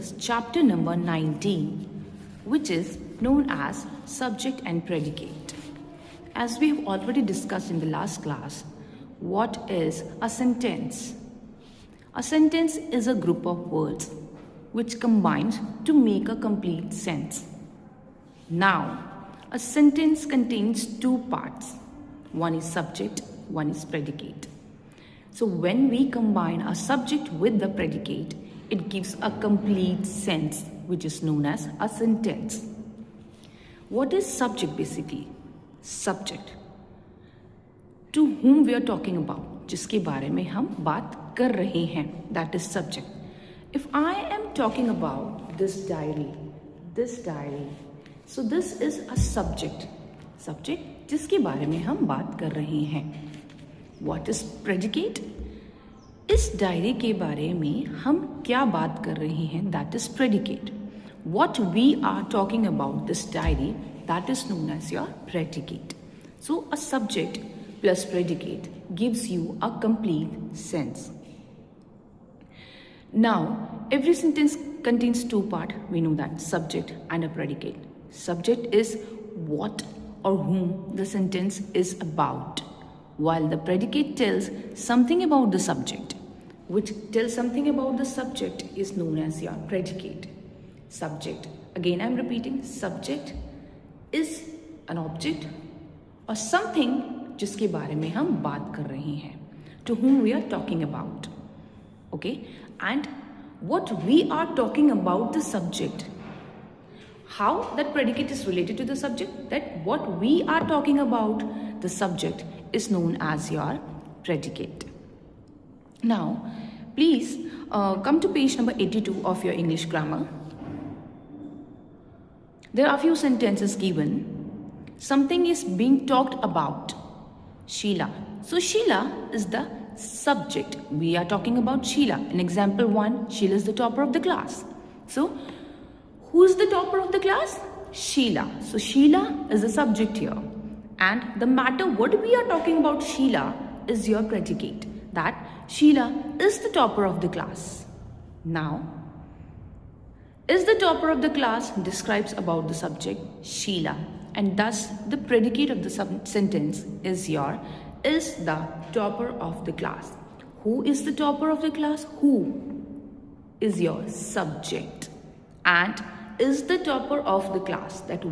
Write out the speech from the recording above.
discuss chapter number 19, which is known as subject and predicate. As we have already discussed in the last class, what is a sentence? A sentence is a group of words which combines to make a complete sense. Now, a sentence contains two parts. One is subject, one is predicate. So when we combine a subject with the predicate, it gives a complete sense, which is known as a sentence. What is subject basically? Subject. To whom we are talking about, जिसके बारे में हम बात कर रहे हैं, that is subject. If I am talking about this diary, so this is a subject. Subject जिसके बारे में हम बात कर रहे हैं. What is predicate? इस डायरी के बारे में हम क्या बात कर रहे हैं, that is predicate. What we are talking about this diary, that is known as your predicate. So a subject plus predicate gives you a complete sense. Now, every sentence contains two parts. We know that, subject and a predicate. Subject is what or whom the sentence is about, while the predicate tells something about the subject. Which tells something about the subject is known as your predicate. Subject, again I am repeating, subject is an object or something जिसके बारे में हम बात कर रहे हैं, to whom we are talking about. Okay, and what we are talking about the subject, how that predicate is related to the subject, that what we are talking about the subject is known as your predicate. Now, please come to page number 82 of your English grammar. There are few sentences given. Something is being talked about. Sheila. So Sheila is the subject. We are talking about Sheila. In example 1, Sheila is the topper of the class. So, who is the topper of the class? Sheila. So Sheila is the subject here. And the matter what we are talking about Sheila is your predicate. That Sheila is the topper of the class. Now, is the topper of the class describes about the subject Sheila, and thus the predicate of the sentence is your is the topper of the class. Who is the topper of the class? Who is your subject, and is the topper of the class, that